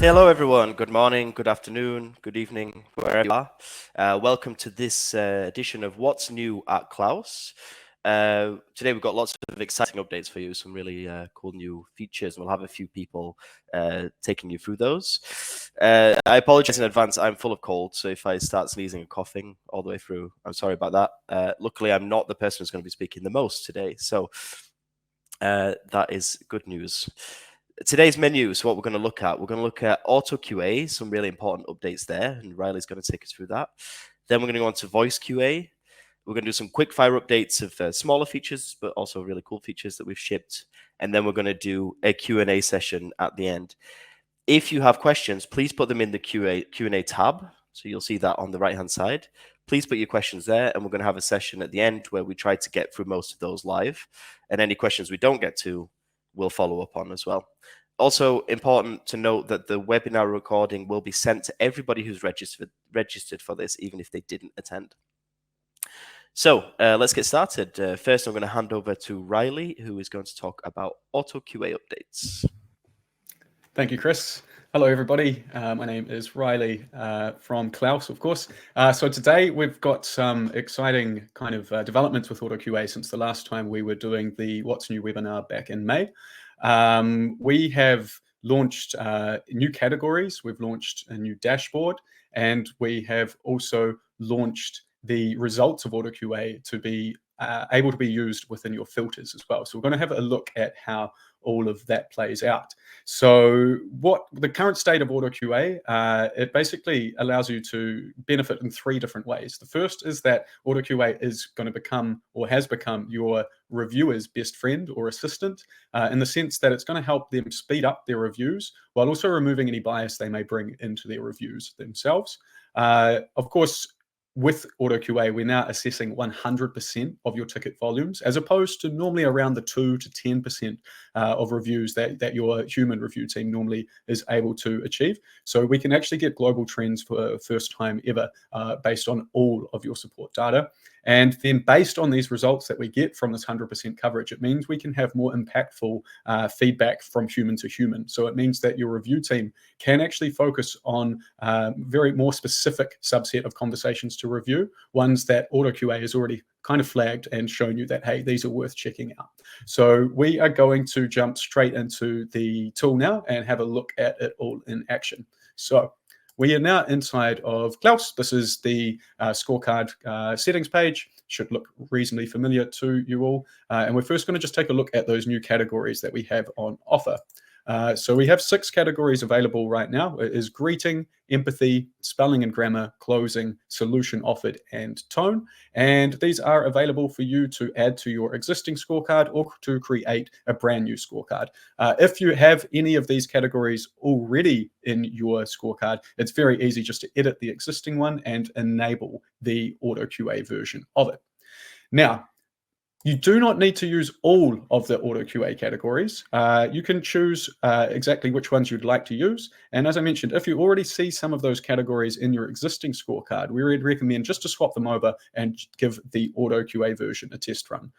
Hello, everyone. Good morning, good afternoon, good evening, wherever you are. Welcome to this edition of What's New at Klaus. Today, we've got lots of exciting updates for you, some really cool new features, and we'll have a few people taking you through those. I apologize in advance. I'm full of cold, so if I start sneezing and coughing all the way through, I'm sorry about that. Luckily, I'm not the person who's going to be speaking the most today, so that is good news. Today's menu, so what we're going to look at AutoQA, some really important updates there, and Riley's going to take us through that. Then we're going to go on to VoiceQA. We're going to do some quickfire updates of smaller features, but also really cool features that we've shipped. And then we're going to do a Q&A session at the end. If you have questions, please put them in the Q&A tab. So you'll see that on the right-hand side. Please put your questions there, and we're going to have a session at the end where we try to get through most of those live. And any questions we don't get to, we'll follow up on as well. Also important to note that the webinar recording will be sent to everybody who's registered for this, even if they didn't attend. So let's get started. First, I'm going to hand over to Riley, who is going to talk about AutoQA updates. Thank you, Chris. Hello, everybody. My name is Riley from Klaus, of course. So today we've got some exciting kind of developments with AutoQA since the last time we were doing the What's New webinar back in May. We have launched new categories, we've launched a new dashboard, and we have also launched the results of AutoQA to be able to be used within your filters as well. So we're going to have a look at how all of that plays out. So what the current state of AutoQA, it basically allows you to benefit in three different ways. The first is that AutoQA is going to become, or has become, your reviewer's best friend or assistant, in the sense that it's going to help them speed up their reviews while also removing any bias they may bring into their reviews themselves. Of course, with AutoQA, we're now assessing 100% of your ticket volumes, as opposed to normally around the 2 to 10% of reviews that your human review team normally is able to achieve. So we can actually get global trends for the first time ever based on all of your support data. And then based on these results that we get from this 100% coverage, it means we can have more impactful feedback from human to human. So it means that your review team can actually focus on very more specific subset of conversations to review, ones that AutoQA has already kind of flagged and shown you that, hey, these are worth checking out. So we are going to jump straight into the tool now and have a look at it all in action. So we are now inside of Klaus. This is the scorecard settings page. Should look reasonably familiar to you all. And we're first going to just take a look at those new categories that we have on offer. So we have 6 categories available right now. It is greeting, empathy, spelling and grammar, closing, solution offered, and tone. And these are available for you to add to your existing scorecard or to create a brand new scorecard. If you have any of these categories already in your scorecard, it's very easy just to edit the existing one and enable the AutoQA version of it. Now, you do not need to use all of the AutoQA categories. You can choose exactly which ones you'd like to use. And as I mentioned, if you already see some of those categories in your existing scorecard, we would recommend just to swap them over and give the AutoQA version a test run.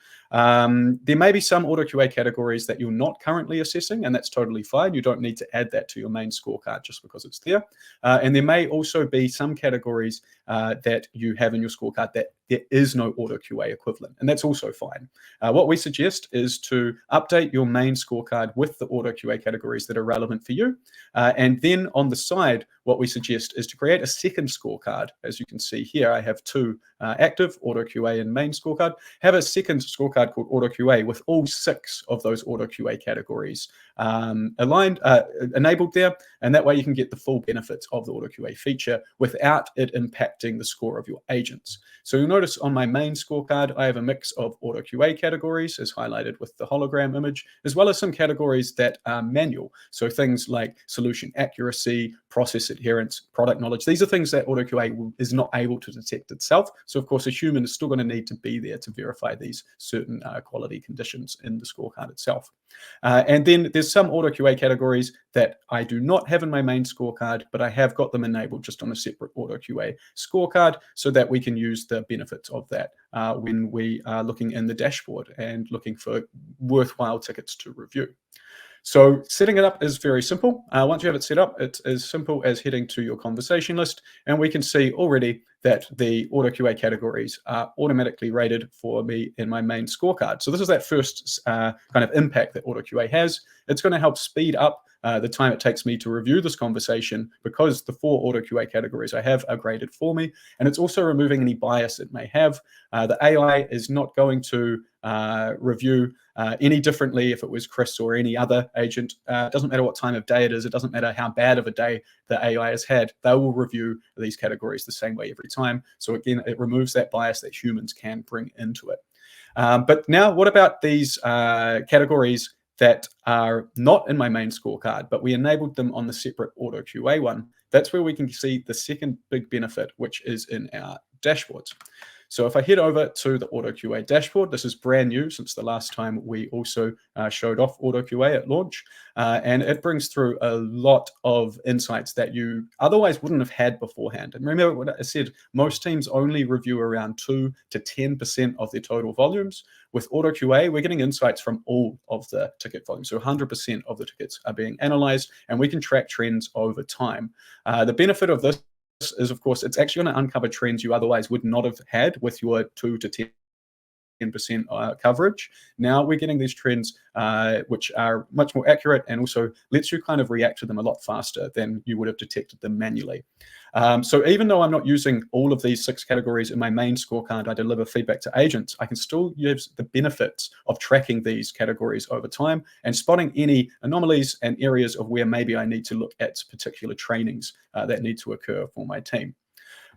There may be some AutoQA categories that you're not currently assessing, and that's totally fine. You don't need to add that to your main scorecard just because it's there. And there may also be some categories that you have in your scorecard that there is no AutoQA equivalent, and that's also fine. What we suggest is to update your main scorecard with the AutoQA categories that are relevant for you. And then on the side, what we suggest is to create a second scorecard. As you can see here, I have 2 active, AutoQA and main scorecard. Have a second scorecard called AutoQA with all 6 of those AutoQA categories enabled there. And that way you can get the full benefits of the AutoQA feature without it impacting the score of your agents. So you'll notice on my main scorecard, I have a mix of AutoQA categories as highlighted with the hologram image, as well as some categories that are manual. So things like solution accuracy, process adherence, product knowledge. These are things that AutoQA is not able to detect itself. So of course, a human is still going to need to be there to verify these certain quality conditions in the scorecard itself. And then there's some AutoQA categories that I do not have in my main scorecard, but I have got them enabled just on a separate AutoQA scorecard so that we can use the benefits of that when we are looking in the dashboard and looking for worthwhile tickets to review. So setting it up is very simple. Once you have it set up, it's as simple as heading to your conversation list, and we can see already that the AutoQA categories are automatically rated for me in my main scorecard. So this is that first kind of impact that AutoQA has. It's going to help speed up the time it takes me to review this conversation, because the 4 AutoQA categories I have are graded for me, and it's also removing any bias it may have. The AI is not going to review any differently if it was Chris or any other agent. It doesn't matter what time of day it is. It doesn't matter how bad of a day the AI has had. They will review these categories the same way every time. So again, it removes that bias that humans can bring into it. But now, what about these categories that are not in my main scorecard, but we enabled them on the separate AutoQA one? That's where we can see the second big benefit, which is in our dashboards. So if I head over to the AutoQA dashboard, this is brand new since the last time we also showed off AutoQA at launch, and it brings through a lot of insights that you otherwise wouldn't have had beforehand. And remember what I said, most teams only review around 2 to 10% of their total volumes. With AutoQA, we're getting insights from all of the ticket volume. So 100% of the tickets are being analyzed, and we can track trends over time. The benefit of this is, of course, it's actually going to uncover trends you otherwise would not have had with your 2 to 10% coverage. Now we're getting these trends which are much more accurate, and also lets you kind of react to them a lot faster than you would have detected them manually. So even though I'm not using all of these 6 categories in my main scorecard, I deliver feedback to agents, I can still use the benefits of tracking these categories over time and spotting any anomalies and areas of where maybe I need to look at particular trainings that need to occur for my team.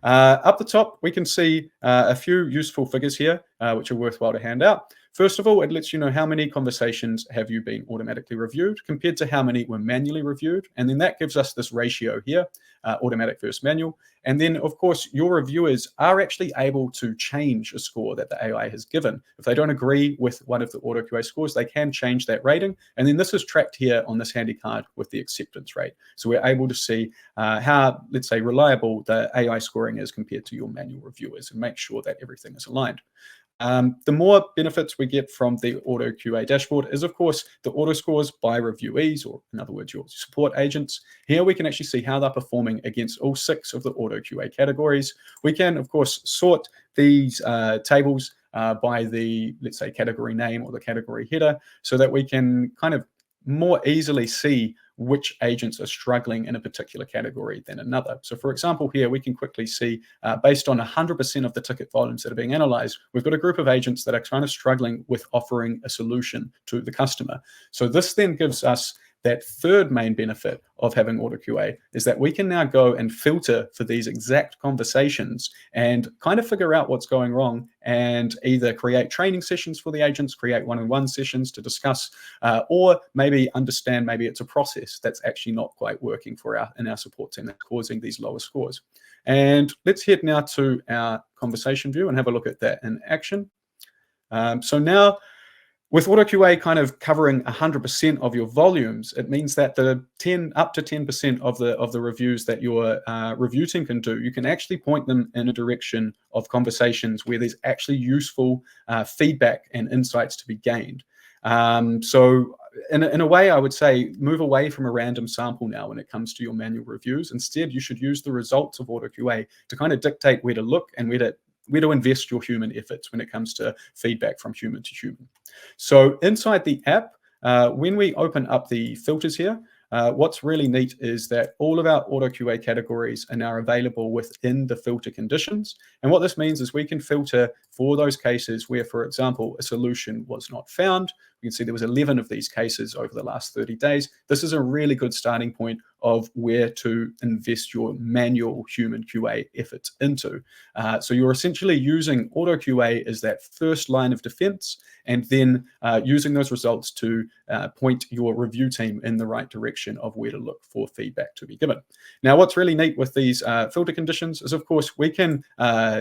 Up the top, we can see a few useful figures here, which are worthwhile to hand out. First of all, it lets you know how many conversations have you been automatically reviewed compared to how many were manually reviewed. And then that gives us this ratio here, automatic versus manual. And then, of course, your reviewers are actually able to change a score that the AI has given. If they don't agree with one of the AutoQA scores, they can change that rating. And then this is tracked here on this handy card with the acceptance rate. So we're able to see how, let's say, reliable the AI scoring is compared to your manual reviewers, and make sure that everything is aligned. The more benefits we get from the AutoQA dashboard is, of course, the auto scores by reviewees, or in other words, your support agents. Here we can actually see how they're performing against all 6 of the AutoQA categories. We can, of course, sort these tables by the, let's say, category name or the category header, so that we can kind of more easily see which agents are struggling in a particular category than another. So for example, here we can quickly see, based on 100% of the ticket volumes that are being analyzed, we've got a group of agents that are kind of struggling with offering a solution to the customer. So this then gives us that third main benefit of having AutoQA, is that we can now go and filter for these exact conversations and kind of figure out what's going wrong, and either create training sessions for the agents, create one-on-one sessions to discuss, or maybe understand maybe it's a process that's actually not quite working for in our support team that's causing these lower scores. And let's head now to our conversation view and have a look at that in action. So now, with AutoQA kind of covering 100% of your volumes, it means that the up to 10% of the reviews that your review team can do, you can actually point them in a direction of conversations where there's actually useful feedback and insights to be gained. So in a way, I would say move away from a random sample now when it comes to your manual reviews. Instead, you should use the results of AutoQA to kind of dictate where to look and where to invest your human efforts when it comes to feedback from human to human. So inside the app, when we open up the filters here, what's really neat is that all of our AutoQA categories are now available within the filter conditions. And what this means is we can filter for those cases where, for example, a solution was not found. We can see there was 11 of these cases over the last 30 days. This is a really good starting point of where to invest your manual human QA efforts into. So you're essentially using AutoQA as that first line of defense, and then using those results to point your review team in the right direction of where to look for feedback to be given. Now, what's really neat with these filter conditions is, of course, we can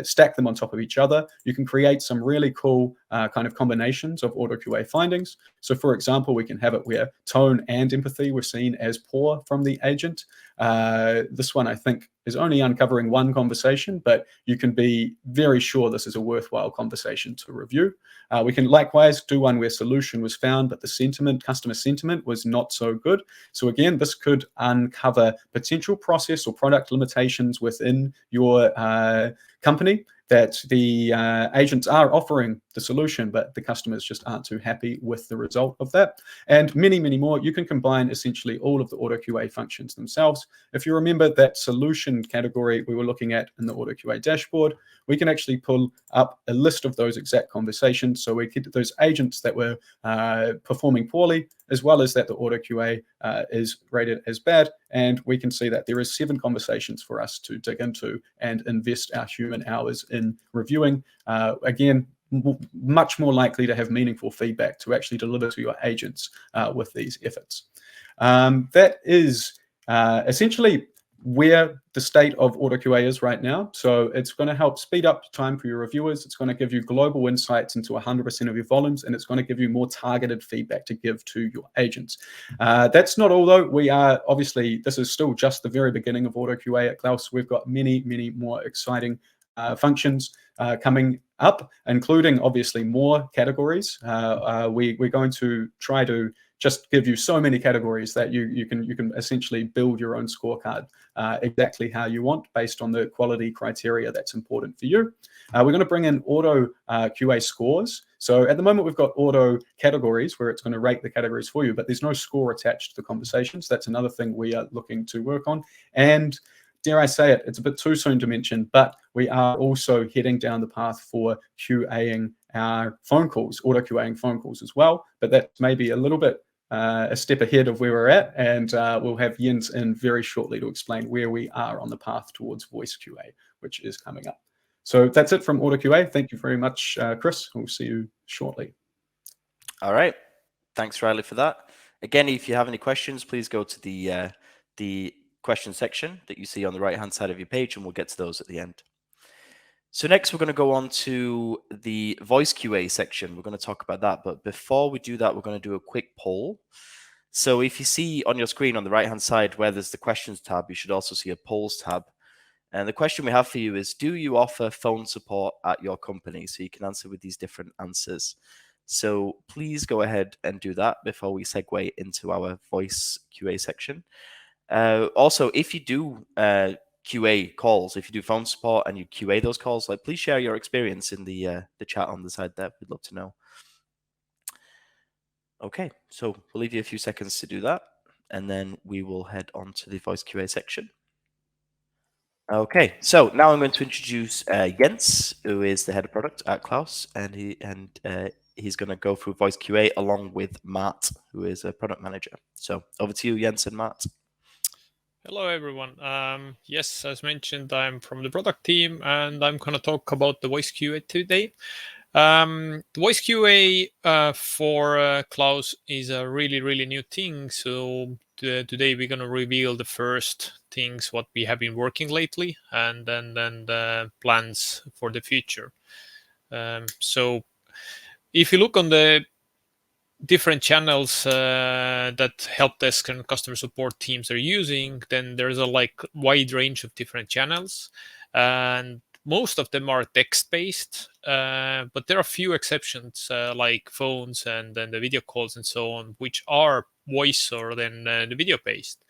stack them on top of each other. You can create some really cool kind of combinations of AutoQA findings. So for example, we can have it where tone and empathy were seen as poor from the agent. This one, I think, is only uncovering one conversation, but you can be very sure this is a worthwhile conversation to review. We can likewise do one where solution was found, but the sentiment, customer sentiment, was not so good. So again, this could uncover potential process or product limitations within your company, that the agents are offering the solution, but the customers just aren't too happy with the result of that. And many, many more. You can combine essentially all of the AutoQA functions themselves. If you remember that solution category we were looking at in the AutoQA dashboard, we can actually pull up a list of those exact conversations. So we get those agents that were performing poorly, as well as that the AutoQA is rated as bad. And we can see that there is 7 conversations for us to dig into and invest our human hours in reviewing. Again, much more likely to have meaningful feedback to actually deliver to your agents with these efforts. That is essentially where the state of AutoQA is right now. So it's going to help speed up time for your reviewers. It's going to give you global insights into 100% of your volumes, and it's going to give you more targeted feedback to give to your agents. That's not all, though. We are obviously, this is still just the very beginning of AutoQA at Klaus. We've got many, many more exciting functions coming up, including obviously more categories. We're going to try to just give you so many categories that you can essentially build your own scorecard exactly how you want based on the quality criteria that's important for you. We're going to bring in auto QA scores. So at the moment, we've got auto categories where it's going to rate the categories for you, but there's no score attached to the conversations. That's another thing we are looking to work on. And dare I say it, it's a bit too soon to mention, but we are also heading down the path for QAing our phone calls, auto QAing phone calls as well. But that's maybe a little bit a step ahead of where we're at, and we'll have Jens in very shortly to explain where we are on the path towards VoiceQA, which is coming up. So that's it from AutoQA. Thank you very much, Chris. We'll see you shortly. All right. Thanks, Riley, for that. Again, if you have any questions, please go to the question section that you see on the right-hand side of your page, and we'll get to those at the end. So next, we're going to go on to the VoiceQA section. We're going to talk about that. But before we do that, we're going to do a quick poll. So if you see on your screen on the right-hand side where there's the questions tab, you should also see a polls tab. And the question we have for you is, do you offer phone support at your company? So you can answer with these different answers. So please go ahead and do that before we segue into our VoiceQA section. Also, if you do QA calls, if you do phone support and you QA those calls, like, please share your experience in the chat on the side there. We'd love to know. Okay, so we'll leave you a few seconds to do that, and then we will head on to the VoiceQA section. Okay, so now I'm going to introduce Jens, who is the head of product at Klaus, and he's going to go through VoiceQA along with Matt, who is a product manager. So over to you, Jens and Matt. Hello, everyone. Yes, as mentioned, I'm from the product team, and I'm going to talk about the VoiceQA today. The VoiceQA for Klaus is a really, really new thing. So today we're going to reveal the first things what we have been working lately, and then the plans for the future. So if you look on the different channels that help desk and customer support teams are using, then there's a wide range of different channels, and most of them are text-based, but there are a few exceptions like phones and then the video calls and so on, which are voice or then the video-based.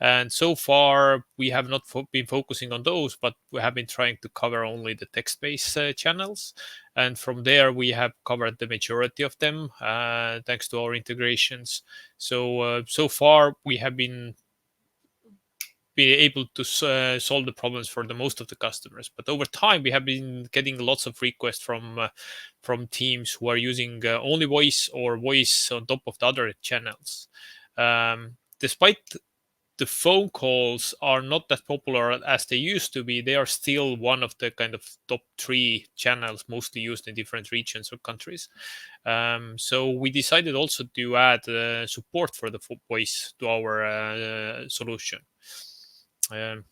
And so far, we have not been focusing on those, but we have been trying to cover only the text-based channels. And from there, we have covered the majority of them, thanks to our integrations. So far, we have been able to solve the problems for the most of the customers. But over time, we have been getting lots of requests from teams who are using only voice or voice on top of the other channels. Despite the phone calls are not that popular as they used to be, they are still one of the kind of top 3 channels mostly used in different regions or countries. So we decided also to add support for the voice to our solution. In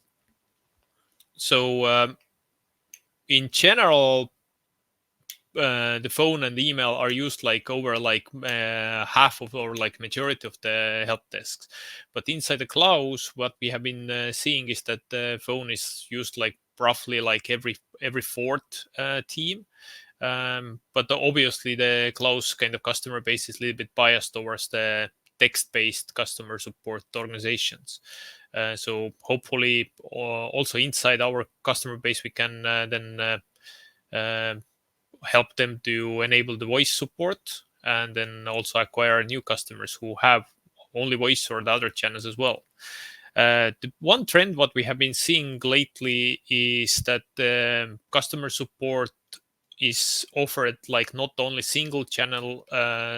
general, the phone and the email are used like over like half of or like majority of the help desks. But inside the Klaus, what we have been seeing is that the phone is used like roughly like every fourth team. But obviously the Klaus kind of customer base is a little bit biased towards the text-based customer support organizations. So hopefully also inside our customer base, we can then help them to enable the voice support, and then also acquire new customers who have only voice or the other channels as well. The one trend what we have been seeing lately is that customer support is offered like not only single channel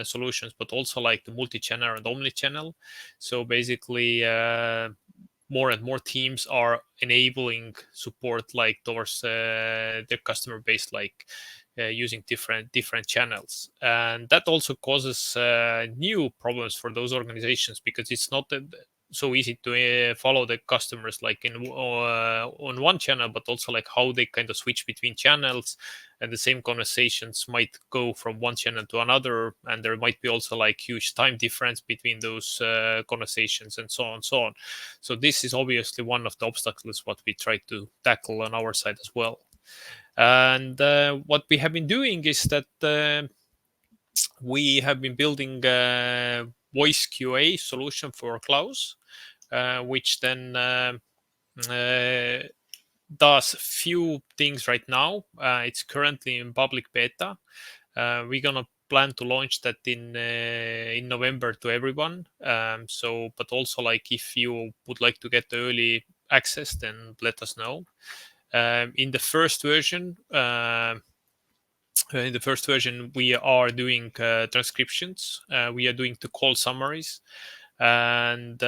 solutions, but also like the multi-channel and omni-channel. So basically more and more teams are enabling support like towards their customer base, like using different channels, and that also causes new problems for those organizations, because it's not so easy to follow the customers like on one channel, but also like how they kind of switch between channels, and the same conversations might go from one channel to another, and there might be also like huge time difference between those conversations, and so on. So this is obviously one of the obstacles what we try to tackle on our side as well. And what we have been doing is that we have been building a VoiceQA solution for Klaus, which then does few things right now. It's currently in public beta. We're gonna plan to launch that in November to everyone. But also like if you would like to get the early access, then let us know. In the first version, we are doing transcriptions. We are doing the call summaries. And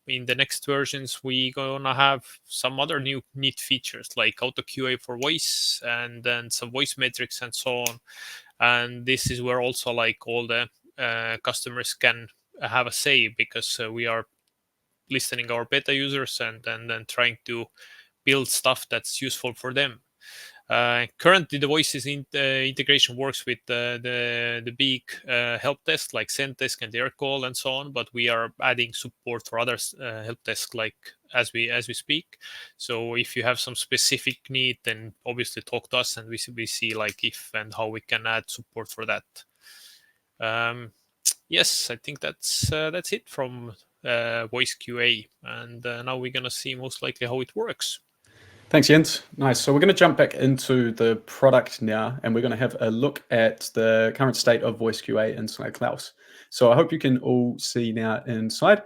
in the next versions, we're gonna have some other new neat features like AutoQA for voice, and then some voice metrics and so on. And this is where also like all the customers can have a say, because we are listening our beta users and then trying to build stuff that's useful for them. Currently, the voices integration works with the big help desk like Zendesk and Aircall and so on, but we are adding support for other help desk like as we speak. So if you have some specific need, then obviously talk to us, and we see like if and how we can add support for that. Yes, I think that's it from VoiceQA, and now we're gonna see most likely how it works. Thanks, Jens. Nice. So we're going to jump back into the product now, and we're going to have a look at the current state of VoiceQA inside Klaus. So I hope you can all see now inside.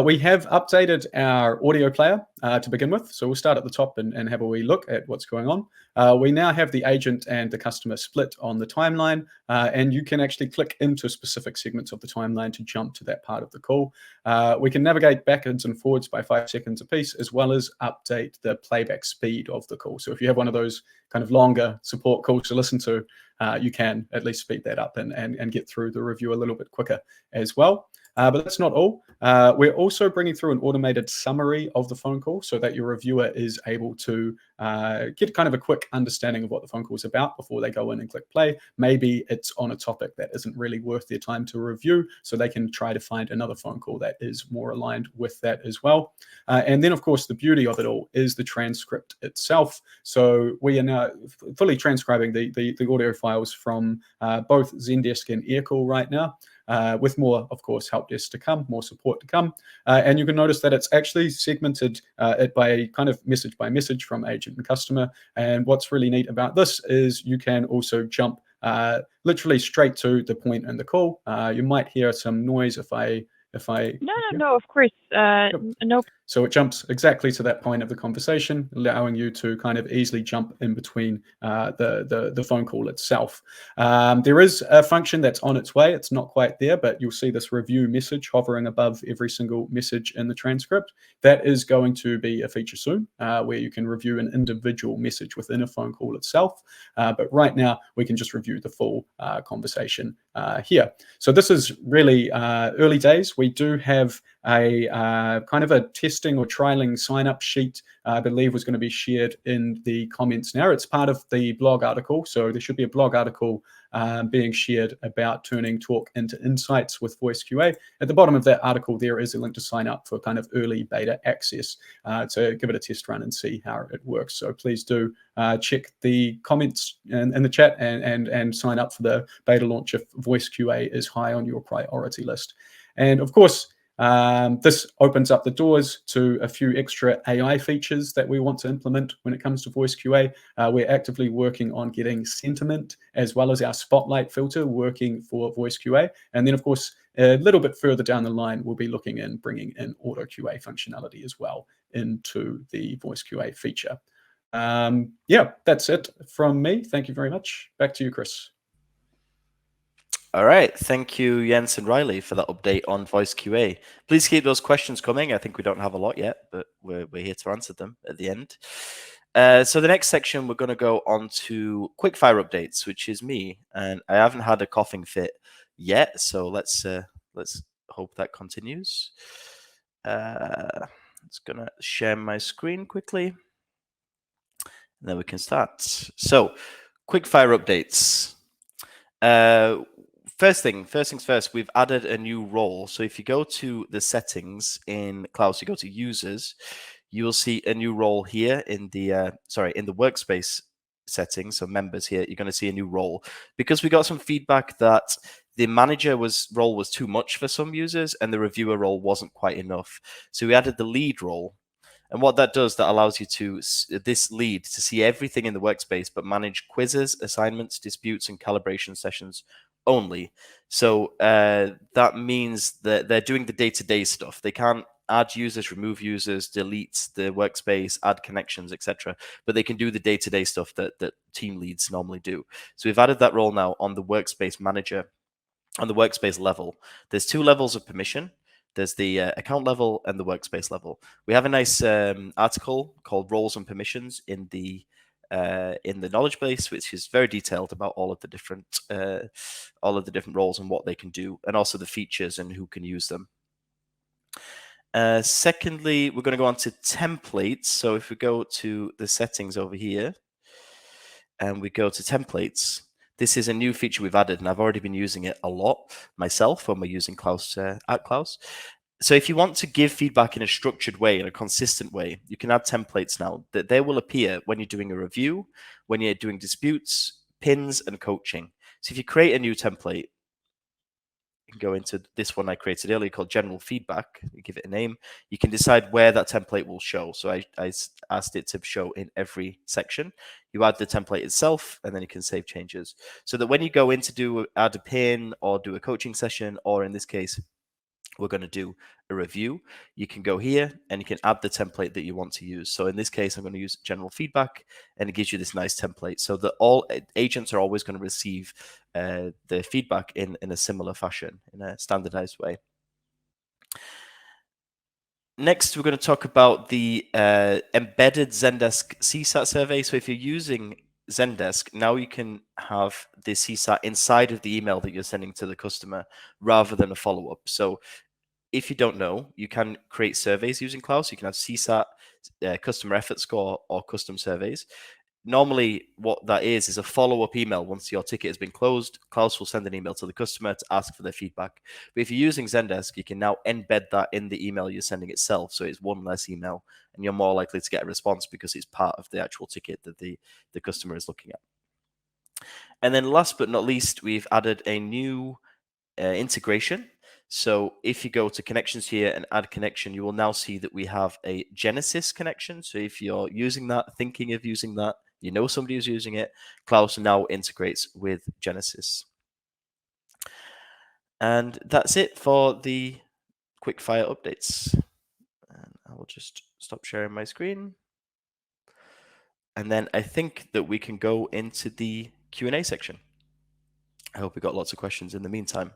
We have updated our audio player to begin with. So we'll start at the top and have a wee look at what's going on. We now have the agent and the customer split on the timeline, and you can actually click into specific segments of the timeline to jump to that part of the call. We can navigate backwards and forwards by 5 seconds a piece, as well as update the playback speed of the call. So if you have one of those kind of longer support calls to listen to, you can at least speed that up and get through the review a little bit quicker as well. But that's not all. We're also bringing through an automated summary of the phone call so that your reviewer is able to get kind of a quick understanding of what the phone call is about before they go in and click play. Maybe it's on a topic that isn't really worth their time to review, so they can try to find another phone call that is more aligned with that as well. And then, of course, the beauty of it all is the transcript itself. So we are now fully transcribing the audio files from both Zendesk and Aircall right now. With more, of course, help desk to come, more support to come. And you can notice that it's actually segmented by kind of message by message from agent and customer. And what's really neat about this is you can also jump literally straight to the point in the call. You might hear some noise if I... No, of course. No. So it jumps exactly to that point of the conversation, allowing you to kind of easily jump in between the phone call itself. There is a function that's on its way. It's not quite there, but you'll see this review message hovering above every single message in the transcript. That is going to be a feature soon, where you can review an individual message within a phone call itself. But right now, we can just review the full conversation here. So this is really early days. We do have a kind of a testing or trialing sign-up sheet, I believe was going to be shared in the comments now. It's part of the blog article, so there should be a blog article being shared about turning talk into insights with VoiceQA. At the bottom of that article, there is a link to sign up for kind of early beta access to give it a test run and see how it works. So please do check the comments in the chat and sign up for the beta launch if VoiceQA is high on your priority list. And of course, this opens up the doors to a few extra AI features that we want to implement when it comes to VoiceQA. We're actively working on getting sentiment as well as our spotlight filter working for VoiceQA. And then, of course, a little bit further down the line, we'll be looking in bringing in AutoQA functionality as well into the VoiceQA feature. Yeah, that's it from me. Thank you very much. Back to you, Chris. All right. Thank you, Jens and Riley, for that update on VoiceQA. Please keep those questions coming. I think we don't have a lot yet, but we're here to answer them at the end. So the next section, we're going to go on to Quickfire Updates, which is me. And I haven't had a coughing fit yet, so let's hope that continues. It's going to share my screen quickly, and then we can start. So Quickfire Updates. First things first, we've added a new role. So if you go to the settings in Klaus, you go to users, you will see a new role here in the in the workspace settings. So members here, you're going to see a new role because we got some feedback that the manager role was too much for some users and the reviewer role wasn't quite enough. So we added the lead role. And what that does, that allows you to, this lead, to see everything in the workspace, but manage quizzes, assignments, disputes, and calibration sessions only. So that means that they're doing the day-to-day stuff. They can't add users, remove users, delete the workspace, add connections, etc. But they can do the day-to-day stuff that team leads normally do. So we've added that role now on the workspace manager, on the workspace level. There's two levels of permission. There's the account level and the workspace level. We have a nice article called Roles and Permissions in the knowledge base, which is very detailed about all of the different roles and what they can do, and also the features and who can use them. Secondly, we're going to go on to templates. So if we go to the settings over here, and we go to templates, this is a new feature we've added, and I've already been using it a lot myself when we're using Klaus at Klaus. So if you want to give feedback in a structured way, in a consistent way, you can add templates now. That they will appear when you're doing a review, when you're doing disputes, pins, and coaching. So if you create a new template, you can go into this one I created earlier called General Feedback. You give it a name. You can decide where that template will show. So I asked it to show in every section. You add the template itself, and then you can save changes. So that when you go in to add a pin or do a coaching session, or in this case, we're going to do a review, you can go here and you can add the template that you want to use. So in this case, I'm going to use General Feedback, and it gives you this nice template so that all agents are always going to receive the feedback in a similar fashion, in a standardized way. Next, we're going to talk about the embedded Zendesk CSAT survey. So if you're using Zendesk, now you can have the CSAT inside of the email that you're sending to the customer rather than a follow-up. So if you don't know, you can create surveys using Klaus. You can have CSAT, customer effort score, or custom surveys. Normally, what that is a follow-up email. Once your ticket has been closed, Klaus will send an email to the customer to ask for their feedback. But if you're using Zendesk, you can now embed that in the email you're sending itself. So it's one less email, and you're more likely to get a response because it's part of the actual ticket that the customer is looking at. And then last but not least, we've added a new integration. So if you go to connections here and add connection, you will now see that we have a Genesys connection. So if you're using that, thinking of using that, you know somebody who's using it, Klaus now integrates with Genesys. And that's it for the Quickfire updates. And I will just stop sharing my screen. And then I think that we can go into the Q&A section. I hope we got lots of questions in the meantime.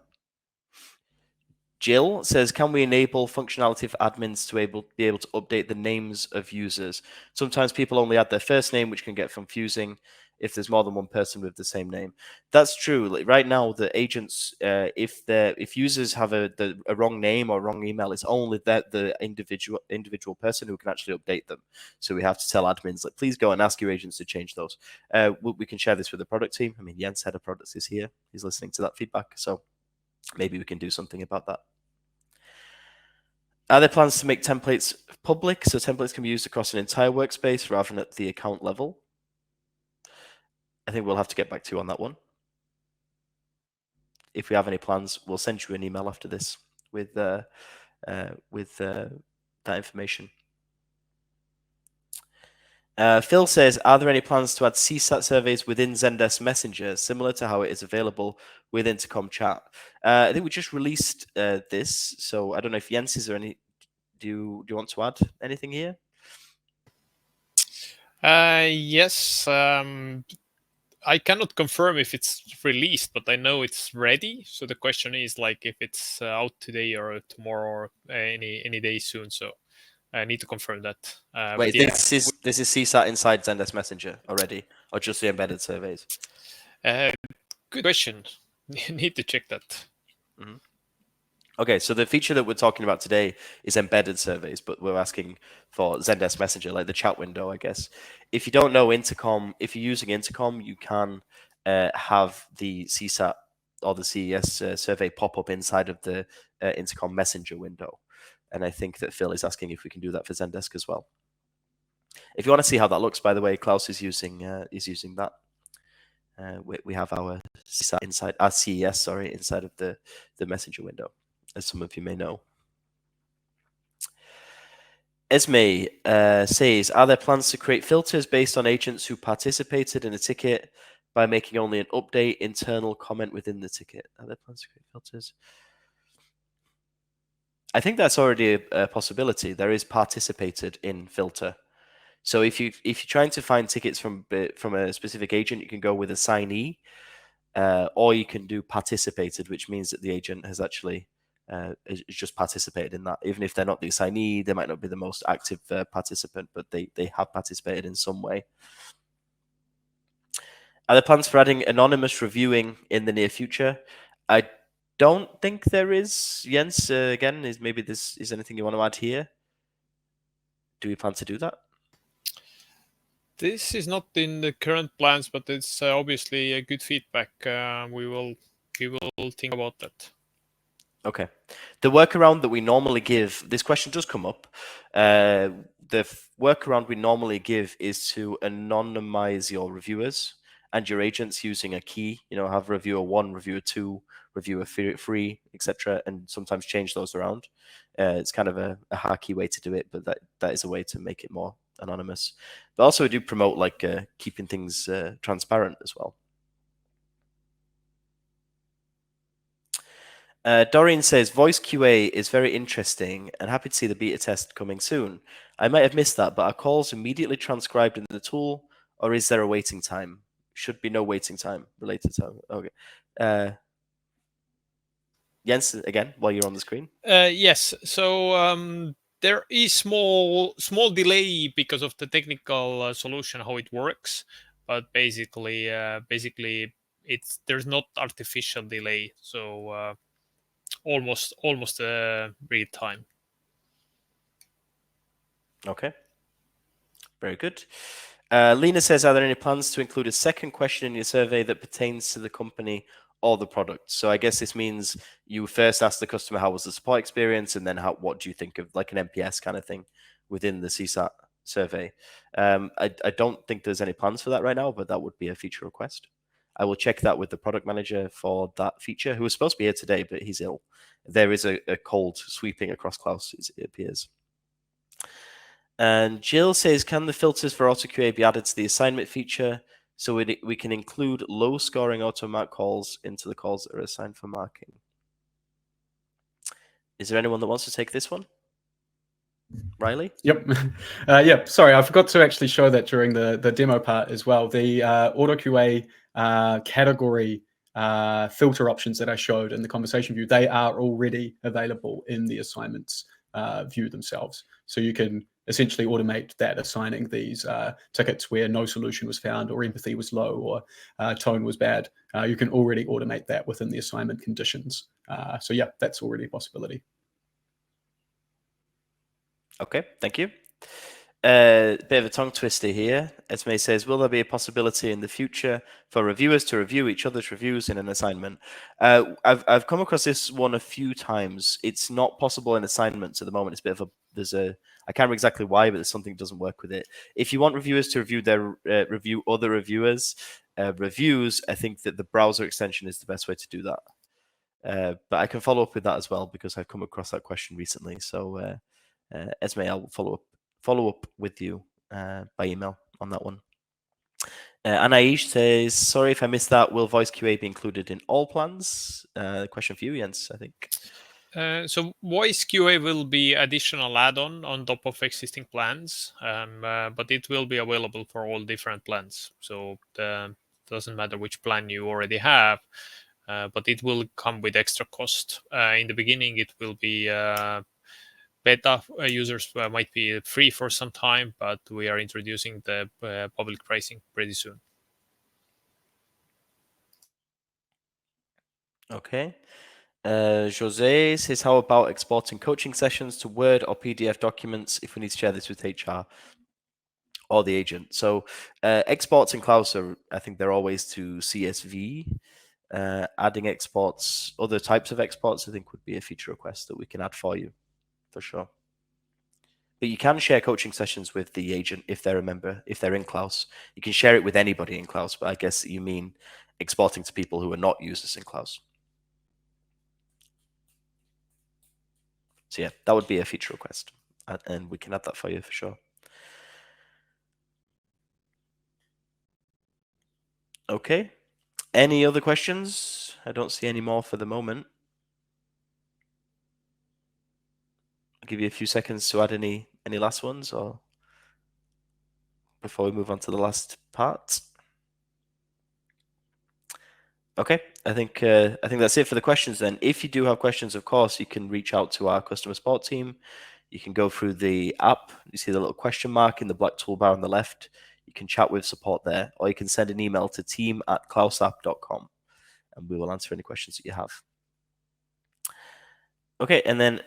Jill says, can we enable functionality for admins to be able to update the names of users? Sometimes people only add their first name, which can get confusing. if there's more than one person with the same name. That's true. Like right now, the agents, if users have a wrong name or wrong email, it's only that the individual person who can actually update them. So we have to tell admins, like, please go and ask your agents to change those. We can share this with the product team. I mean, Jens, head of products, is here. He's listening to that feedback. So maybe we can do something about that. Are there plans to make templates public so templates can be used across an entire workspace rather than at the account level? I think we'll have to get back to you on that one. If we have any plans, we'll send you an email after this with that information. Phil says, are there any plans to add CSAT surveys within Zendesk Messenger, similar to how it is available with Intercom Chat? I think we just released this, so I don't know if Jens, is there any? Do you want to add anything here? Yes. I cannot confirm if it's released, but I know it's ready. So the question is like if it's out today or tomorrow or any day soon. So I need to confirm that. Wait, this is CSAT inside Zendesk Messenger already, or just the embedded surveys? Good question. Need to check that. Mm-hmm. Okay, so the feature that we're talking about today is embedded surveys, but we're asking for Zendesk Messenger, like the chat window, I guess. If you don't know Intercom, if you're using Intercom, you can have the CSAT or the CES survey pop up inside of the Intercom Messenger window. And I think that Phil is asking if we can do that for Zendesk as well. If you want to see how that looks, by the way, Klaus is using that. We have our CSAT inside, our CES, sorry, inside of the Messenger window, as some of you may know. Esme says, are there plans to create filters based on agents who participated in a ticket by making only an update internal comment within the ticket? Are there plans to create filters? I think that's already a possibility. There is participated in filter. So if you're trying to find tickets from a specific agent, you can go with assignee, or you can do participated, which means that the agent has actually is just participated in that. Even if they're not the assignee, they might not be the most active participant, but they have participated in some way. Are there plans for adding anonymous reviewing in the near future? I don't think there is. Jens, again, is anything you want to add here? Do we plan to do that? This is not in the current plans, but it's obviously a good feedback. We will think about that. Okay. The workaround that we normally give, this question does come up. The workaround we normally give is to anonymize your reviewers and your agents using a key. Have reviewer 1, reviewer 2, reviewer 3, etc., and sometimes change those around. It's kind of a hacky way to do it, but that is a way to make it more anonymous. But also we do promote like keeping things transparent as well. Doreen says, VoiceQA is very interesting and happy to see the beta test coming soon. I might have missed that, but are calls immediately transcribed in the tool, or is there a waiting time? Should be no waiting time related to. Okay. Jens, again, while you're on the screen. Yes. So there is small delay because of the technical solution, how it works, but basically there's not artificial delay. So almost real time. Okay. Very good. Lena says, are there any plans to include a second question in your survey that pertains to the company or the product? So I guess this means you first ask the customer, how was the support experience? And then what do you think of, like an NPS kind of thing within the CSAT survey? I don't think there's any plans for that right now, but that would be a feature request. I will check that with the product manager for that feature, who was supposed to be here today, but he's ill. There is a cold sweeping across Klaus, it appears. And Jill says, can the filters for AutoQA be added to the assignment feature so we can include low-scoring auto-mark calls into the calls that are assigned for marking? Is there anyone that wants to take this one? Riley? Yep. Yep. Sorry, I forgot to actually show that during the demo part as well. The AutoQA category filter options that I showed in the conversation view, they are already available in the assignments view themselves. So you can essentially automate that, assigning these tickets where no solution was found, or empathy was low, or tone was bad. You can already automate that within the assignment conditions. So yeah, that's already a possibility. Okay, thank you. Bit of a tongue twister here. Esme says, will there be a possibility in the future for reviewers to review each other's reviews in an assignment? I've come across this one a few times. It's not possible in assignments at the moment. It's a bit of I can't remember exactly why, but there's something that doesn't work with it. If you want reviewers to review their review other reviewers' reviews, I think that the browser extension is the best way to do that. But I can follow up with that as well, because I've come across that question recently. So Esme, I'll follow up with you by email on that one. Anaish says, sorry if I missed that. Will VoiceQA be included in all plans? Question for you, Jens, I think. So VoiceQA will be additional add-on on top of existing plans, but it will be available for all different plans. So it doesn't matter which plan you already have, but it will come with extra cost. In the beginning, it will be beta users might be free for some time, but we are introducing the public pricing pretty soon. Okay. Jose says, how about exporting coaching sessions to Word or PDF documents if we need to share this with HR or the agent? So exports in Klaus are, I think they're always to CSV. Adding exports, other types of exports, I think would be a feature request that we can add for you, for sure. But you can share coaching sessions with the agent if they're a member, if they're in Klaus. You can share it with anybody in Klaus, but I guess you mean exporting to people who are not users in Klaus. So yeah, that would be a feature request, and we can add that for you for sure. Okay. Any other questions? I don't see any more for the moment. I'll give you a few seconds to add any last ones, or before we move on to the last part. Okay, I think that's it for the questions then. If you do have questions, of course, you can reach out to our customer support team. You can go through the app. You see the little question mark in the black toolbar on the left. You can chat with support there, or you can send an email to team@klausapp.com, and we will answer any questions that you have. Okay, and then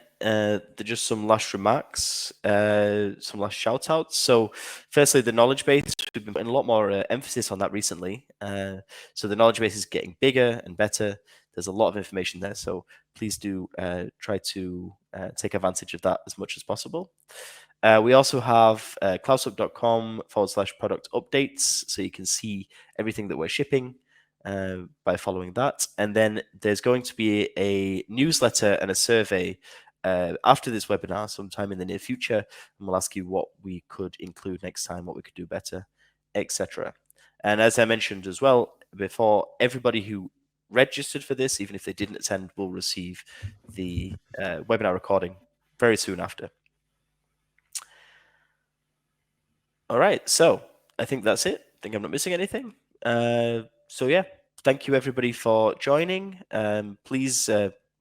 just some last remarks, some last shout outs. So firstly, the knowledge base, we've been putting a lot more emphasis on that recently. So the knowledge base is getting bigger and better. There's a lot of information there. So please do try to take advantage of that as much as possible. We also have klausup.com/product updates. So you can see everything that we're shipping by following that. And then there's going to be a newsletter and a survey after this webinar sometime in the near future, and we'll ask you what we could include next time, what we could do better, etc. And as I mentioned as well before, everybody who registered for this, even if they didn't attend, will receive the webinar recording very soon after. All right, so I think that's it. I think I'm not missing anything. So yeah, thank you everybody for joining. Please,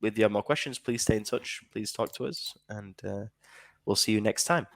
if you have more questions, please stay in touch. Please talk to us, and we'll see you next time.